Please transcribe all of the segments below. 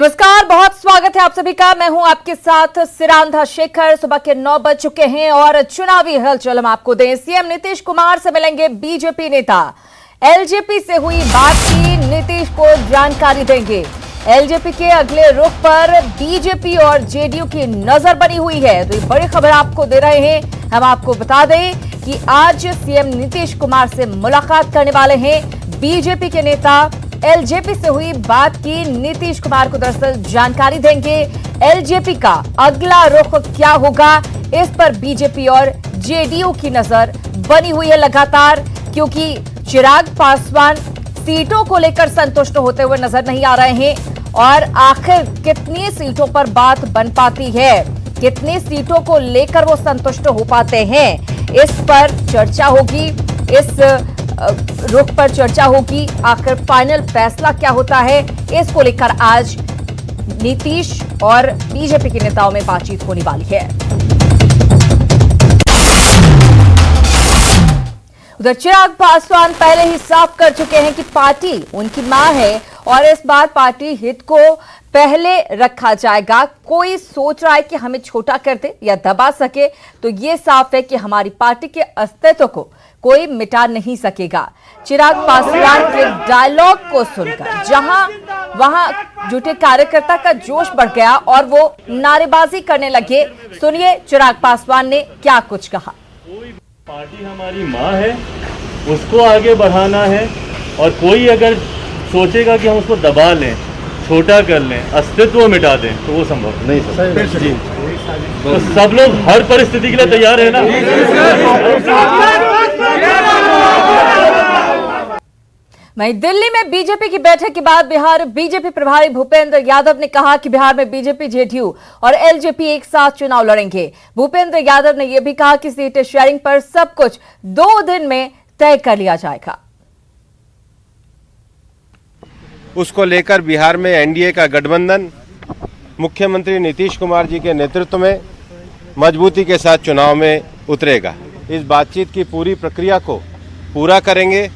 नमस्कार, बहुत स्वागत है आप सभी का। मैं हूं आपके साथ सिरांधा शेखर। सुबह के 9 बज चुके हैं और चुनावी हलचल हम आपको दें। सीएम नीतीश कुमार से मिलेंगे बीजेपी नेता। एलजेपी से हुई बात की नीतीश को जानकारी देंगे। एलजेपी के अगले रुख पर बीजेपी और जेडीयू की नजर बनी हुई है। तो ये बड़ी खबर आपको दे रहे हैं। हम आपको बता दें कि आज सीएम नीतीश कुमार से मुलाकात करने वाले हैं बीजेपी के नेता। एलजेपी से हुई बात की नीतीश कुमार को दरअसल जानकारी देंगे। एलजेपी का अगला रुख क्या होगा, इस पर बीजेपी और जेडीयू की नजर बनी हुई है लगातार, क्योंकि चिराग पासवान सीटों को लेकर संतुष्ट होते हुए नजर नहीं आ रहे हैं। और आखिर कितनी सीटों पर बात बन पाती है, कितनी सीटों को लेकर वो संतुष्ट हो पाते हैं, इस पर चर्चा होगी। इस रुख पर चर्चा होगी। आखिर फाइनल फैसला क्या होता है, इसको लेकर आज नीतीश और बीजेपी के नेताओं में बातचीत होने वाली है। उधर चिराग पासवान पहले ही साफ कर चुके हैं कि पार्टी उनकी मां है और इस बार पार्टी हित को पहले रखा जाएगा। कोई सोच रहा है कि हमें छोटा कर दे या दबा सके, तो ये साफ है कि हमारी पार्टी के अस्तित्व को कोई मिटा नहीं सकेगा। चिराग पासवान के डायलॉग को सुनकर जहां वहां जुटे कार्यकर्ता का जोश बढ़ गया और वो नारेबाजी करने लगे। सुनिए चिराग पासवान ने क्या कुछ कहा। पार्टी हमारी मां है, उसको आगे बढ़ाना है और कोई अगर सोचेगा कि हम उसको दबा लें, छोटा कर लें, अस्तित्व मिटा दें, तो वो संभव नहीं जी। तो सब लोग हर परिस्थिति के लिए तैयार है ना। वहीं दिल्ली में बीजेपी की बैठक के बाद बिहार बीजेपी प्रभारी भूपेंद्र यादव ने कहा कि बिहार में बीजेपी, जेडीयू और एलजेपी एक साथ चुनाव लड़ेंगे। भूपेंद्र यादव ने यह भी कहा कि सीट शेयरिंग पर सब कुछ 2 दिन में तय कर लिया जाएगा। उसको लेकर बिहार में एनडीए का गठबंधन मुख्यमंत्री नीतीश कुमार जी के नेतृत्व में मजबूती के साथ चुनाव में उतरेगा। इस बातचीत की पूरी प्रक्रिया को पूरा करेंगे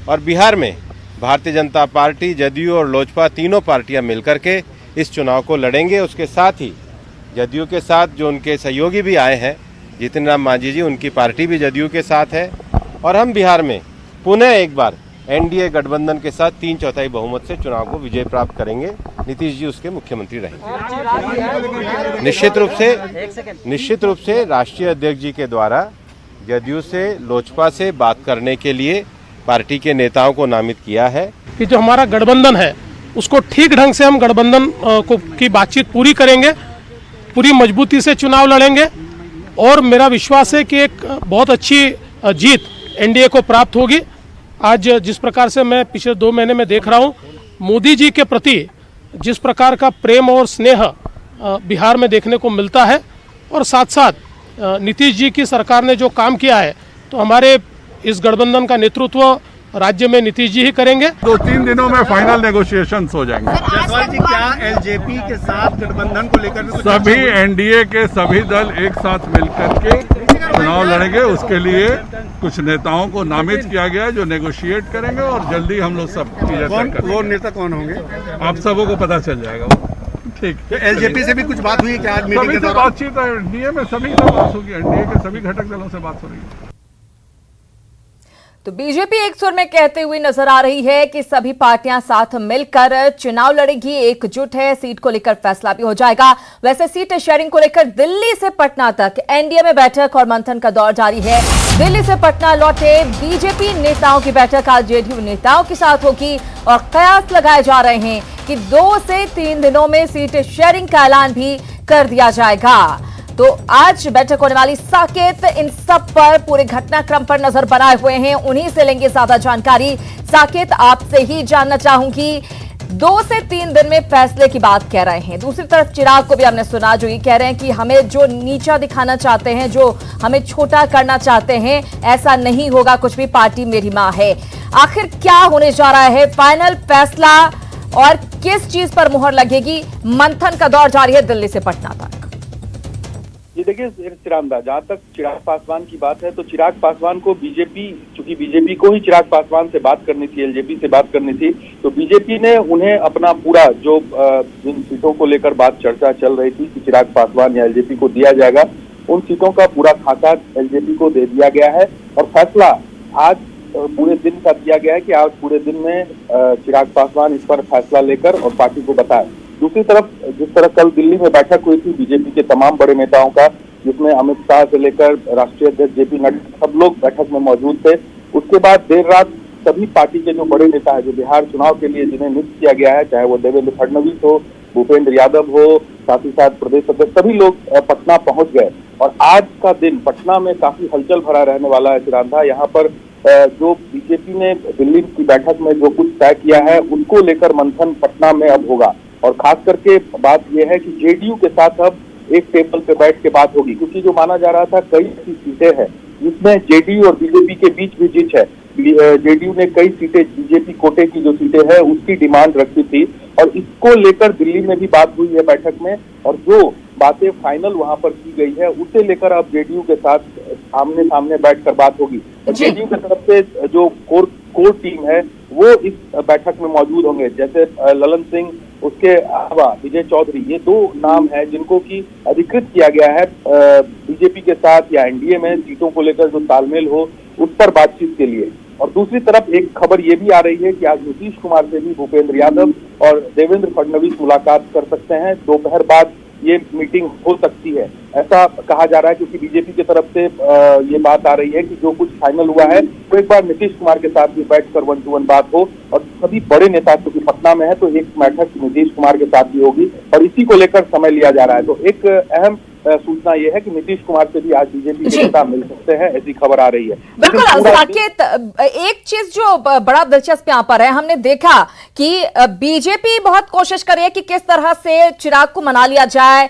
और बिहार में भारतीय जनता पार्टी, जदयू और लोजपा तीनों पार्टियां मिलकर के इस चुनाव को लड़ेंगे। उसके साथ ही जदयू के साथ जो उनके सहयोगी भी आए हैं, जितिन राम मांझी जी, उनकी पार्टी भी जदयू के साथ है और हम बिहार में पुनः एक बार एनडीए गठबंधन के साथ 3/4 बहुमत से चुनाव को विजय प्राप्त करेंगे। नीतीश जी उसके मुख्यमंत्री रहेंगे। निश्चित रूप से राष्ट्रीय अध्यक्ष जी के द्वारा जदयू से, लोजपा से बात करने के लिए पार्टी के नेताओं को नामित किया है कि जो हमारा गठबंधन है उसको ठीक ढंग से हम गठबंधन की बातचीत पूरी करेंगे, पूरी मजबूती से चुनाव लड़ेंगे और मेरा विश्वास है कि एक बहुत अच्छी जीत एनडीए को प्राप्त होगी। आज जिस प्रकार से मैं पिछले 2 महीने में देख रहा हूँ, मोदी जी के प्रति जिस प्रकार का प्रेम और स्नेह बिहार में देखने को मिलता है और साथ साथ नीतीश जी की सरकार ने जो काम किया है, तो हमारे इस गठबंधन का नेतृत्व राज्य में नीतीश जी ही करेंगे। 2-3 दिनों में फाइनल नेगोशिएशंस हो जाएंगे। जायसवाल जी, क्या एलजेपी के साथ गठबंधन को लेकर भी सभी एनडीए के सभी दल एक साथ मिलकर के चुनाव लड़ेंगे। उसके लिए कुछ नेताओं को नामित किया गया है जो नेगोशिएट करेंगे और जल्दी हम लोग सब चीजें तय करेंगे। वो नेता कौन होंगे? आप सबों को पता चल जाएगा वो। ठीक। तो एलजेपी से भी कुछ बात हुई क्या आज मीटिंग के दौरान? बातचीत है, एनडीए में सभी से बात होगी, एनडीए के सभी घटक दलों से बात हो रही है। तो बीजेपी एक सुर में कहते हुए नजर आ रही है कि सभी पार्टियां साथ मिलकर चुनाव लड़ेगी, एकजुट है, सीट को लेकर फैसला भी हो जाएगा। वैसे सीट शेयरिंग को लेकर दिल्ली से पटना तक एनडीए में बैठक और मंथन का दौर जारी है। दिल्ली से पटना लौटे बीजेपी नेताओं की बैठक आज जेडीयू नेताओं के साथ होगी और कयास लगाए जा रहे हैं कि 2 से 3 दिनों में सीट शेयरिंग का ऐलान भी कर दिया जाएगा। तो आज बैठक होने वाली साकेत, इन सब पर पूरे घटनाक्रम पर नजर बनाए हुए हैं, उन्हीं से लेंगे ज्यादा जानकारी। साकेत, आपसे ही जानना चाहूंगी, 2 से 3 दिन में फैसले की बात कह रहे हैं। दूसरी तरफ चिराग को भी हमने सुना जो ये कह रहे हैं कि हमें जो नीचा दिखाना चाहते हैं, जो हमें छोटा करना चाहते हैं, ऐसा नहीं होगा कुछ भी, पार्टी मेरी मां है। आखिर क्या होने जा रहा है, फाइनल फैसला और किस चीज पर मुहर लगेगी? मंथन का दौर जारी है दिल्ली से पटना तक। जी देखिए चिरांदा, जहाँ तक चिराग पासवान की बात है तो चिराग पासवान को बीजेपी, चूंकि बीजेपी को ही चिराग पासवान से बात करनी थी, एलजेपी से बात करनी थी, तो बीजेपी ने उन्हें अपना पूरा जो जिन सीटों को लेकर बात चर्चा चल रही थी कि चिराग पासवान या एलजेपी को दिया जाएगा, उन सीटों का पूरा खाका एलजेपी को दे दिया गया है और फैसला आज पूरे दिन का दिया गया है कि आज पूरे दिन में चिराग पासवान इस पर फैसला लेकर और पार्टी को बताए। दूसरी तरफ जिस तरह कल दिल्ली में बैठक हुई थी बीजेपी के तमाम बड़े नेताओं का, जिसमें अमित शाह से लेकर राष्ट्रीय अध्यक्ष जेपी नड्डा सब लोग बैठक में मौजूद थे, उसके बाद देर रात सभी पार्टी के जो बड़े नेता है, जो बिहार चुनाव के लिए जिन्हें नियुक्त किया गया है, चाहे वो देवेंद्र फडणवीस हो, भूपेंद्र यादव हो, साथ ही साथ प्रदेश अध्यक्ष, सभी लोग पटना पहुंच गए और आज का दिन पटना में काफी हलचल भरा रहने वाला है। चिरांधा, यहाँ पर जो बीजेपी ने दिल्ली की बैठक में जो कुछ तय किया है उसको लेकर मंथन पटना में अब होगा और खास करके बात यह है कि जेडीयू के साथ अब एक टेबल पे बैठ के बात होगी, क्योंकि जो माना जा रहा था कई ऐसी सीटें हैं जिसमें जेडीयू और बीजेपी के बीच भी जिच है। जेडीयू ने कई सीटें, बीजेपी कोटे की जो सीटें हैं उसकी डिमांड रखी थी और इसको लेकर दिल्ली में भी बात हुई है बैठक में और जो बातें फाइनल वहां पर की गई है उसे लेकर अब जेडीयू के साथ आमने सामने बैठकर बात होगी और जेडीयू की तरफ से जो कोर टीम है वो इस बैठक में मौजूद होंगे, जैसे ललन सिंह, उसके अलावा विजय चौधरी, ये दो नाम है जिनको की अधिकृत किया गया है बीजेपी के साथ या एनडीए में सीटों को लेकर जो तालमेल हो उस पर बातचीत के लिए। और दूसरी तरफ एक खबर ये भी आ रही है कि आज नीतीश कुमार से भी भूपेंद्र यादव और देवेंद्र फडणवीस मुलाकात कर सकते हैं, दोपहर बाद ये मीटिंग हो सकती है, ऐसा कहा जा रहा है, क्योंकि बीजेपी की तरफ से ये बात आ रही है कि जो कुछ फाइनल हुआ है तो एक बार नीतीश कुमार के साथ भी बैठकर 1-to-1 बात हो और सभी बड़े नेता, क्योंकि पटना में है तो एक बैठक नीतीश कुमार के साथ भी होगी और इसी को लेकर समय लिया जा रहा है। तो एक अहम सूचना यह है कि नीतीश कुमार से भी आज बीजेपी के नेता मिल सकते हैं, ऐसी खबर आ रही है। बिल्कुल साकेत, एक चीज जो बड़ा दिलचस्प यहाँ पर है, हमने देखा कि बीजेपी बहुत कोशिश कर रही है कि किस तरह से चिराग को मना लिया जाए,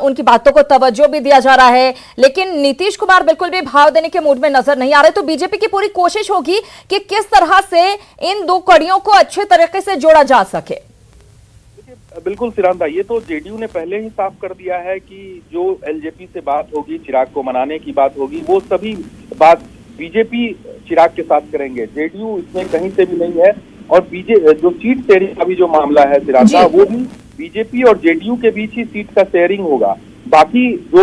उनकी बातों को तवज्जो भी दिया जा रहा है, लेकिन नीतीश कुमार बिल्कुल भी भाव देने के मूड में नजर नहीं आ रहे। तो बीजेपी की पूरी कोशिश होगी कि किस तरह से इन दो कड़ियों को अच्छे तरीके से जोड़ा जा सके। बिल्कुल सिरांदा, ये तो जेडीयू ने पहले ही साफ कर दिया है कि जो एलजेपी से बात होगी, चिराग को मनाने की बात होगी, वो सभी बात बीजेपी चिराग के साथ करेंगे, जेडीयू इसमें कहीं से भी नहीं है। और जो सीट शेयरिंग का भी जो मामला है सिरांदा, वो भी बीजेपी और जेडीयू के बीच ही सीट का शेयरिंग होगा। बाकी जो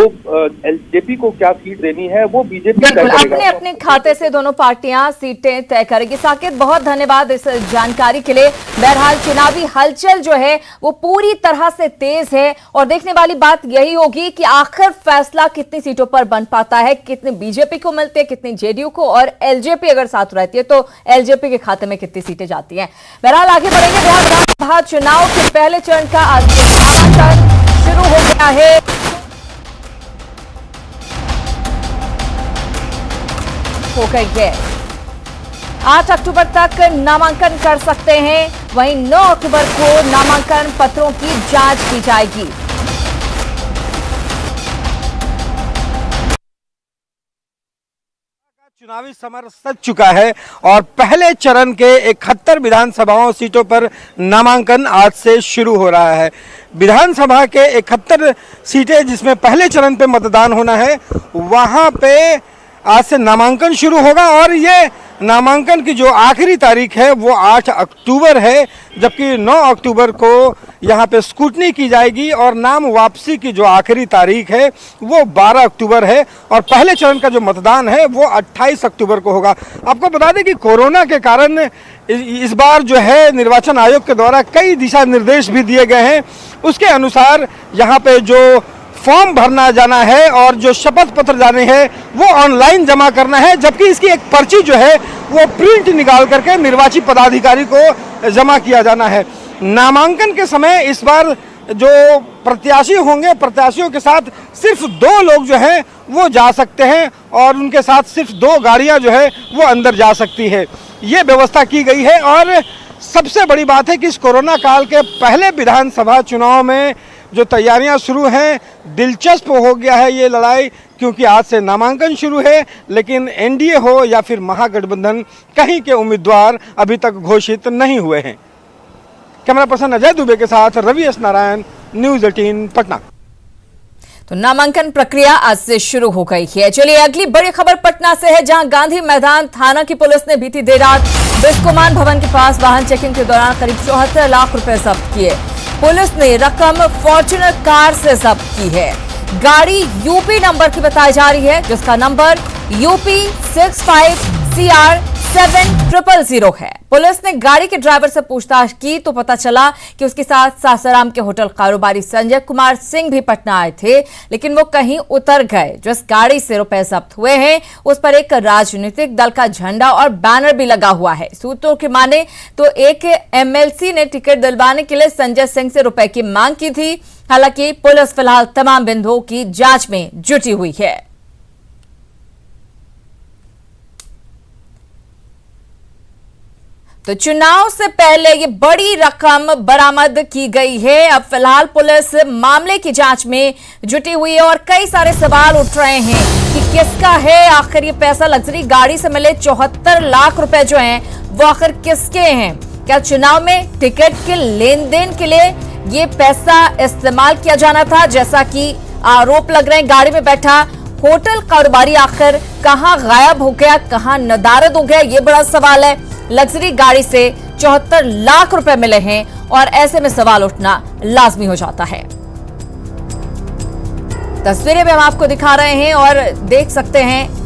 एलजेपी को क्या सीट देनी है वो बीजेपी बिल्कुल अपने अपने खाते से दोनों पार्टियां सीटें तय करेगी। साकेत, बहुत धन्यवाद इस जानकारी के लिए। बहरहाल चुनावी हलचल जो है वो पूरी तरह से तेज है और देखने वाली बात यही होगी कि आखिर फैसला कितनी सीटों पर बन पाता है, कितने बीजेपी को मिलते हैं, कितनी जेडीयू को, और एलजेपी अगर साथ रहती है तो एलजेपी के खाते में कितनी सीटें जाती हैं। बहरहाल आगे बढ़ेंगे। बिहार विधानसभा चुनाव के पहले चरण का आज नामांकन शुरू हो गया है। हो गई है 8 अक्टूबर तक नामांकन कर सकते हैं, वहीं 9 अक्टूबर को नामांकन पत्रों की जांच की जाएगी। चुनावी समर सज चुका है और पहले चरण के 71 विधानसभाओं सीटों पर नामांकन आज से शुरू हो रहा है। विधानसभा के 71 सीटें जिसमें पहले चरण पे मतदान होना है, वहां पे आज से नामांकन शुरू होगा और ये नामांकन की जो आखिरी तारीख है वो 8 अक्टूबर है, जबकि 9 अक्टूबर को यहाँ पे स्क्रूटनी की जाएगी और नाम वापसी की जो आखिरी तारीख है वो 12 अक्टूबर है और पहले चरण का जो मतदान है वो 28 अक्टूबर को होगा। आपको बता दें कि कोरोना के कारण इस बार जो है निर्वाचन आयोग के द्वारा कई दिशा निर्देश भी दिए गए हैं। उसके अनुसार यहाँ पे जो फॉर्म भरना जाना है और जो शपथ पत्र जाने हैं वो ऑनलाइन जमा करना है, जबकि इसकी एक पर्ची जो है वो प्रिंट निकाल करके निर्वाची पदाधिकारी को जमा किया जाना है। नामांकन के समय इस बार जो प्रत्याशी होंगे, प्रत्याशियों के साथ सिर्फ 2 लोग जो हैं वो जा सकते हैं और उनके साथ सिर्फ 2 गाड़ियां जो है वो अंदर जा सकती है, ये व्यवस्था की गई है। और सबसे बड़ी बात है कि इस कोरोना काल के पहले विधानसभा चुनाव में जो तैयारियां शुरू हैं, दिलचस्प हो गया है ये लड़ाई, क्योंकि आज से नामांकन शुरू है, लेकिन एनडीए हो या फिर महागठबंधन, कहीं के उम्मीदवार अभी तक घोषित नहीं हुए हैं। कैमरा पर्सन अजय दुबे के साथ रवि एस नारायण, न्यूज़ 18 पटना। तो नामांकन प्रक्रिया आज से शुरू हो गई है। चलिए अगली बड़ी खबर पटना से है, जहां गांधी मैदान थाना की पुलिस ने बीती देर रात बिस्कोमान भवन के पास वाहन चेकिंग के दौरान करीब 74 लाख रुपए जब्त किए। पुलिस ने रकम फॉर्च्यूनर कार से जब्त की है। गाड़ी यूपी नंबर की बताई जा रही है, जिसका नंबर यूपी 65CR7000 है। पुलिस ने गाड़ी के ड्राइवर से पूछताछ की तो पता चला कि उसके साथ सासाराम के होटल कारोबारी संजय कुमार सिंह भी पटना आए थे, लेकिन वो कहीं उतर गए। जिस गाड़ी से रुपए जब्त हुए हैं उस पर एक राजनीतिक दल का झंडा और बैनर भी लगा हुआ है। सूत्रों की माने तो एक एमएलसी ने टिकट दिलवाने के लिए संजय सिंह से रुपए की मांग की थी। हालांकि पुलिस फिलहाल तमाम बिंदुओं की जांच में जुटी हुई है। तो चुनाव से पहले ये बड़ी रकम बरामद की गई है। अब फिलहाल पुलिस मामले की जांच में जुटी हुई है और कई सारे सवाल उठ रहे हैं कि किसका है आखिर ये पैसा। लग्जरी गाड़ी से मिले 74 लाख रुपए जो हैं वो आखिर किसके हैं? क्या चुनाव में टिकट के लेन देन के लिए ये पैसा इस्तेमाल किया जाना था, जैसा कि आरोप लग रहे हैं? गाड़ी में बैठा होटल कारोबारी आखिर कहां गायब हो गया, कहां नदारद हो गया, ये बड़ा सवाल है। लग्जरी गाड़ी से 74 लाख रुपए मिले हैं और ऐसे में सवाल उठना लाजमी हो जाता है। तस्वीरें भी हम आपको दिखा रहे हैं और देख सकते हैं।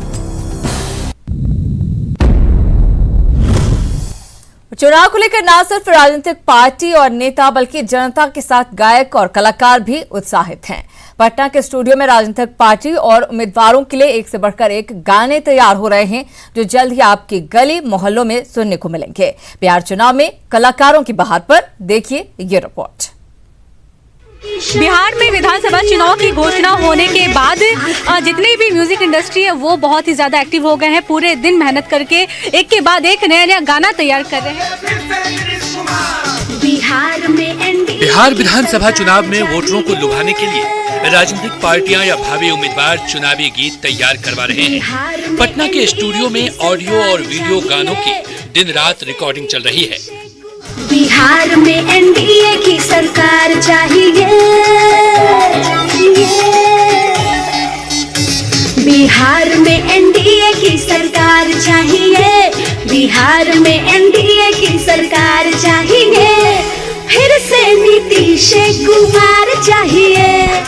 चुनाव को लेकर न सिर्फ राजनीतिक पार्टी और नेता बल्कि जनता के साथ गायक और कलाकार भी उत्साहित हैं। पटना के स्टूडियो में राजनीतिक पार्टी और उम्मीदवारों के लिए एक से बढ़कर एक गाने तैयार हो रहे हैं, जो जल्द ही आपकी गली मोहल्लों में सुनने को मिलेंगे। बिहार चुनाव में कलाकारों की बहार पर देखिए ये रिपोर्ट। बिहार में विधानसभा चुनाव की घोषणा होने के बाद जितने भी म्यूजिक इंडस्ट्री है वो बहुत ही ज्यादा एक्टिव हो गए हैं। पूरे दिन मेहनत करके एक के बाद एक नया नया गाना तैयार कर रहे हैं। बिहार विधानसभा चुनाव में वोटरों को लुभाने के लिए राजनीतिक पार्टियां या भावी उम्मीदवार चुनावी गीत तैयार करवा रहे हैं। पटना के स्टूडियो में ऑडियो और वीडियो गानों की दिन रात रिकॉर्डिंग चल रही है। बिहार में एनडीए की सरकार चाहिए, बिहार में एनडीए की सरकार चाहिए, बिहार में एनडीए की सरकार चाहिए, फिर से नीतीश कुमार चाहिए।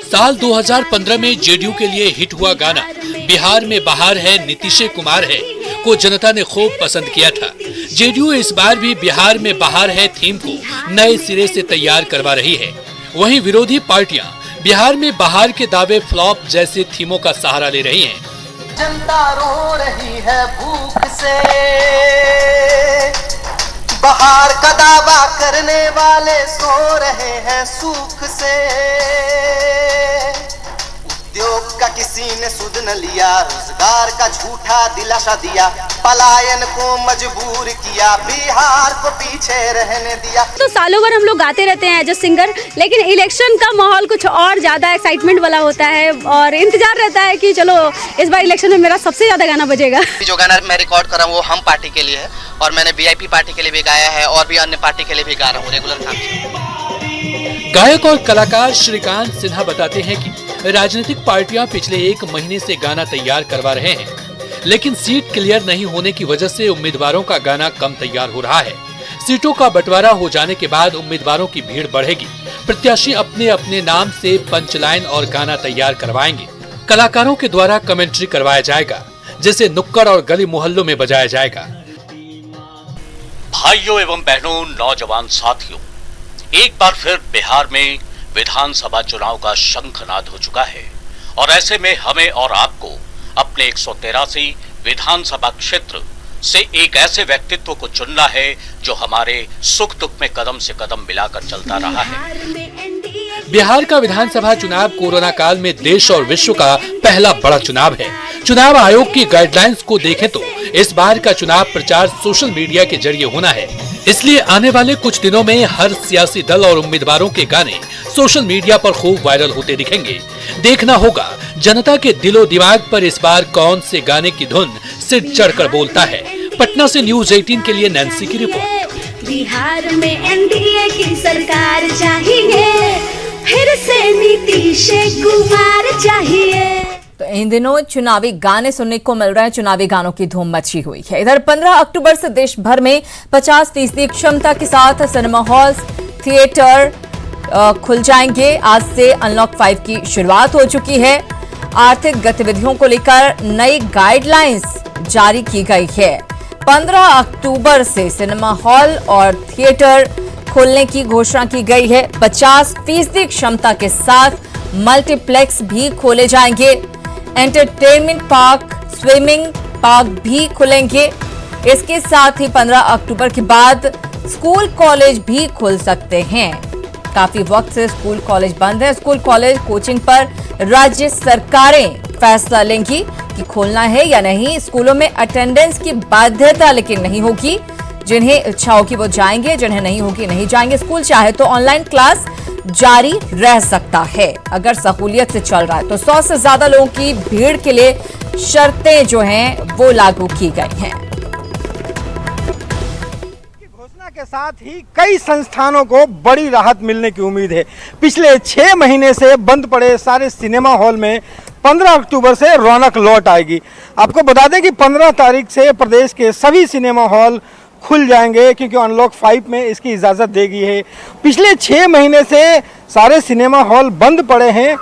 साल 2015 में जेडीयू के लिए हिट हुआ गाना बिहार में बहार है नीतीश कुमार है को जनता ने खूब पसंद किया था। जेडीयू इस बार भी बिहार में बहार है थीम को नए सिरे से तैयार करवा रही है। वहीं विरोधी पार्टियां बिहार में बहार के दावे फ्लॉप जैसे थीमों का सहारा ले रही हैं। जनता रो रही है भूख से, बहार का दावा करने वाले सो रहे हैं सूख से। उद्योग का किसी ने सुध न लिया, रोजगार का झूठा दिलासा दिया, पलायन को मजबूर किया, बिहार को पीछे रहने दिया। तो सालों भर हम लोग गाते रहते हैं एज अ सिंगर, लेकिन इलेक्शन का माहौल कुछ और ज्यादा एक्साइटमेंट वाला होता है और इंतजार रहता है कि चलो इस बार इलेक्शन में मेरा सबसे ज्यादा गाना बजेगा। जो गाना मैं रिकॉर्ड कर रहा हूँ वो हम पार्टी के लिए है और मैंने वीआईपी पार्टी के लिए भी गाया है और भी अन्य पार्टी के लिए भी गा रहा हूँ रेगुलर काम से। गायक और कलाकार श्रीकांत सिन्हा बताते हैं कि राजनीतिक पार्टियां पिछले 1 महीने से गाना तैयार करवा रहे हैं, लेकिन सीट क्लियर नहीं होने की वजह से उम्मीदवारों का गाना कम तैयार हो रहा है। सीटों का बंटवारा हो जाने के बाद उम्मीदवारों की भीड़ बढ़ेगी। प्रत्याशी अपने अपने नाम से पंचलाइन और गाना तैयार करवाएंगे। कलाकारों के द्वारा कमेंट्री करवाया जाएगा, जिसे नुक्कड़ और गली मोहल्लों में बजाया जाएगा। भाइयों एवं बहनों, नौजवान साथियों, एक बार फिर बिहार में विधानसभा चुनाव का शंखनाद हो चुका है और ऐसे में हमें और आपको अपने 183 विधानसभा क्षेत्र से एक ऐसे व्यक्तित्व को चुनना है जो हमारे सुख दुख में कदम से कदम मिलाकर चलता रहा है। बिहार का विधानसभा चुनाव कोरोना काल में देश और विश्व का पहला बड़ा चुनाव है। चुनाव आयोग की गाइडलाइंस को देखें तो इस बार का चुनाव प्रचार सोशल मीडिया के जरिए होना है। इसलिए आने वाले कुछ दिनों में हर सियासी दल और उम्मीदवारों के गाने सोशल मीडिया पर खूब वायरल होते दिखेंगे। देखना होगा जनता के दिलो दिमाग पर इस बार कौन से गाने की धुन सिर चढ़कर बोलता है। पटना से न्यूज़ 18 के लिए नैन्सी की रिपोर्ट। बिहार में एनडीए की सरकार चाहिए, फिर से नीतीश नीतीश कुमार चाहिए। तो इन दिनों चुनावी गाने सुनने को मिल रहे हैं, चुनावी गानों की धूम मची हुई है। इधर 15 अक्टूबर से देश भर में 50% क्षमता के साथ सिनेमा हॉल, थिएटर खुल जाएंगे। आज से अनलॉक 5 की शुरुआत हो चुकी है। आर्थिक गतिविधियों को लेकर नई गाइडलाइंस जारी की गई है। 15 अक्टूबर से सिनेमा हॉल और थिएटर खोलने की घोषणा की गई है। 50% क्षमता के साथ मल्टीप्लेक्स भी खोले जाएंगे। एंटरटेनमेंट पार्क, स्विमिंग पार्क भी खुलेंगे। इसके साथ ही 15 अक्टूबर के बाद स्कूल कॉलेज भी खुल सकते हैं। काफी वक्त से स्कूल कॉलेज बंद है। स्कूल कॉलेज कोचिंग पर राज्य सरकारें फैसला लेंगी कि खोलना है या नहीं। स्कूलों में अटेंडेंस की बाध्यता लेकिन नहीं होगी। जिन्हें इच्छा होगी वो जाएंगे, जिन्हें नहीं होगी नहीं जाएंगे। स्कूल चाहे तो ऑनलाइन क्लास जारी रह सकता है अगर सहूलियत से चल रहा है। तो 100 से ज्यादा लोगों की भीड़ के लिए शर्तें जो हैं वो लागू की गई हैं। घोषणा के साथ ही कई संस्थानों को बड़ी राहत मिलने की उम्मीद है। पिछले 6 महीने से बंद पड़े सारे सिनेमा हॉल में 15 अक्टूबर से रौनक लौट आएगी। आपको बता दें कि 15 तारीख से प्रदेश के सभी सिनेमा हॉल खुल जाएंगे क्योंकि अनलॉक 5 में इसकी इजाज़त देगी है। पिछले 6 महीने से सारे सिनेमा हॉल बंद पड़े हैं।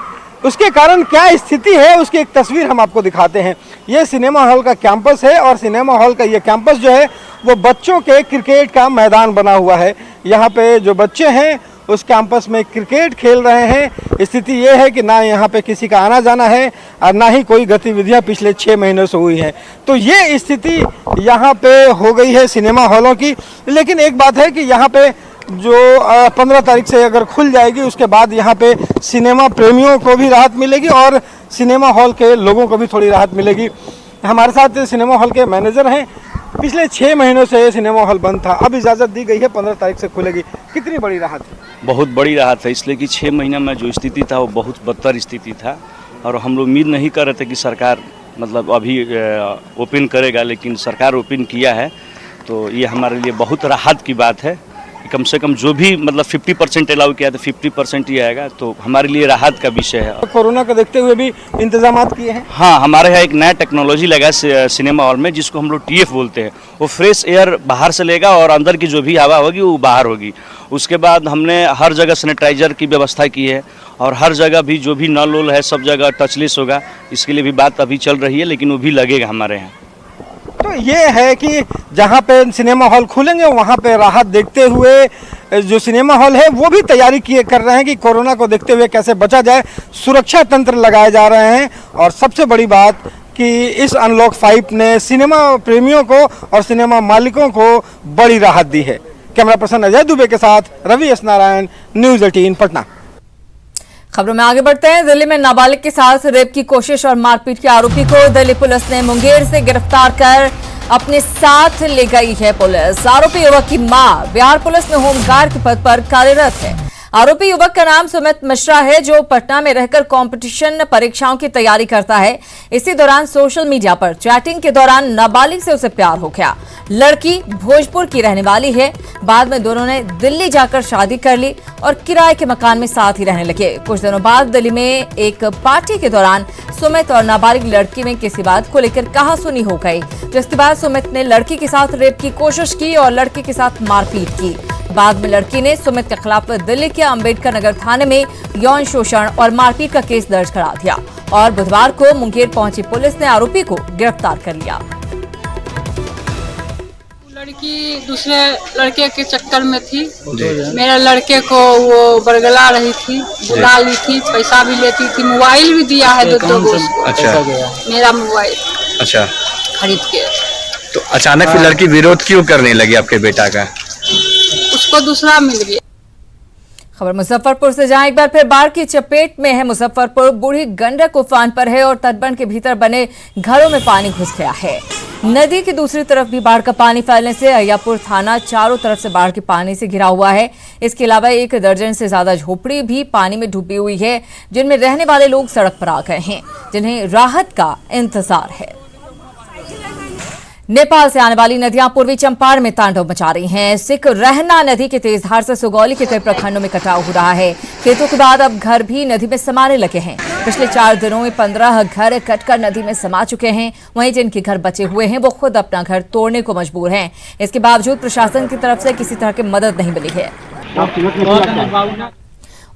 उसके कारण क्या स्थिति है उसकी एक तस्वीर हम आपको दिखाते हैं। ये सिनेमा हॉल का कैंपस है और सिनेमा हॉल का ये कैंपस जो है वो बच्चों के क्रिकेट का मैदान बना हुआ है। यहाँ पे जो बच्चे हैं उस कैंपस में क्रिकेट खेल रहे हैं। स्थिति ये है कि ना यहाँ पे किसी का आना जाना है और ना ही कोई गतिविधियाँ पिछले 6 महीनों से हुई हैं। तो ये स्थिति यहाँ पे हो गई है सिनेमा हॉलों की। लेकिन एक बात है कि यहाँ पे जो 15 तारीख से अगर खुल जाएगी उसके बाद यहाँ पे सिनेमा प्रेमियों को भी राहत मिलेगी और सिनेमा हॉल के लोगों को भी थोड़ी राहत मिलेगी। हमारे साथ सिनेमा हॉल के मैनेजर हैं। पिछले 6 महीनों से सिनेमा हॉल बंद था, अब इजाज़त दी गई है 15 तारीख से खुलेगी। कितनी बड़ी राहत है? बहुत बड़ी राहत है, इसलिए कि 6 महीना में जो स्थिति था वो बहुत बदतर स्थिति था और हम लोग उम्मीद नहीं कर रहे थे कि सरकार मतलब अभी ओपन करेगा, लेकिन सरकार ओपन किया है तो ये हमारे लिए बहुत राहत की बात है। कम से कम जो भी मतलब 50% अलाउ किया था 50% ही आएगा, तो हमारे लिए राहत का विषय है। कोरोना को देखते हुए भी इंतजाम किए हैं? हाँ, हमारे यहाँ एक नया टेक्नोलॉजी लगा सिनेमा हॉल में जिसको हम लोग TF बोलते हैं। वो फ्रेश एयर बाहर से लेगा और अंदर की जो भी हवा होगी वो बाहर होगी। उसके बाद हमने हर जगह सैनिटाइजर की व्यवस्था की है और हर जगह भी जो भी नल उल है सब जगह टचलेस होगा। इसके लिए भी बात अभी चल रही है लेकिन वो भी लगेगा हमारे यहाँ। तो ये है कि जहाँ पे सिनेमा हॉल खुलेंगे वहाँ पे राहत देखते हुए जो सिनेमा हॉल है वो भी तैयारी कर रहे हैं कि कोरोना को देखते हुए कैसे बचा जाए। सुरक्षा तंत्र लगाए जा रहे हैं और सबसे बड़ी बात कि इस अनलॉक 5 ने सिनेमा प्रेमियों को और सिनेमा मालिकों को बड़ी राहत दी है। कैमरा पर्सन अजय दुबे के साथ रवि एस नारायण, न्यूज़ 18 पटना। खबरों में आगे बढ़ते हैं। दिल्ली में नाबालिग के साथ रेप की कोशिश और मारपीट के आरोपी को दिल्ली पुलिस ने मुंगेर से गिरफ्तार कर अपने साथ ले गई है। पुलिस आरोपी युवक की मां बिहार पुलिस में होमगार्ड के पद पर कार्यरत है। आरोपी युवक का नाम सुमित मिश्रा है जो पटना में रहकर कंपटीशन परीक्षाओं की तैयारी करता है। इसी दौरान सोशल मीडिया पर चैटिंग के दौरान नाबालिग से उसे प्यार हो गया। लड़की भोजपुर की रहने वाली है। बाद में दोनों ने दिल्ली जाकर शादी कर ली और किराए के मकान में साथ ही रहने लगे। कुछ दिनों बाद दिल्ली में एक पार्टी के दौरान सुमित और नाबालिग लड़की में किसी बात को लेकर कहासुनी हो गई, जिसके बाद सुमित ने लड़की के साथ रेप की कोशिश की और लड़के के साथ मारपीट की। बाद में लड़की ने सुमित के खिलाफ दिल्ली के अंबेडकर नगर थाने में यौन शोषण और मारपीट का केस दर्ज करा दिया और बुधवार को मुंगेर पहुंची पुलिस ने आरोपी को गिरफ्तार कर लिया। लड़की दूसरे लड़के के चक्कर में थी। मेरे लड़के को वो बरगला रही थी, बुला ली थी, पैसा भी लेती थी, मोबाइल भी दिया है दो गो। अच्छा, मेरा मोबाइल अच्छा खरीद के। तो अचानक फिर लड़की विरोध क्यों करने लगी आपके बेटा का? उसको दूसरा मिल गया। खबर मुजफ्फरपुर से, जहां एक बार फिर बाढ़ की चपेट में है मुजफ्फरपुर। बूढ़ी गंडक उफान पर है और तटबंध के भीतर बने घरों में पानी घुस गया है। नदी की दूसरी तरफ भी बाढ़ का पानी फैलने से अय्यापुर थाना चारों तरफ से बाढ़ के पानी से घिरा हुआ है। इसके अलावा 1 दर्जन से ज्यादा झोपड़ी भी पानी में डूबी हुई है, जिनमें रहने वाले लोग सड़क पर आ गए हैं, जिन्हें राहत का इंतजार है। नेपाल से आने वाली नदियां पूर्वी चंपारण में तांडव मचा रही हैं। सिक रहना नदी की तेज धार से सुगौली के कई प्रखंडों में कटाव हो रहा है। खेतों के बाद अब घर भी नदी में समाने लगे हैं। पिछले 4 दिनों में 15 घर कटकर नदी में समा चुके हैं। वहीं जिनके घर बचे हुए हैं वो खुद अपना घर तोड़ने को मजबूर हैं। इसके बावजूद प्रशासन की तरफ से किसी तरह की मदद नहीं मिली है।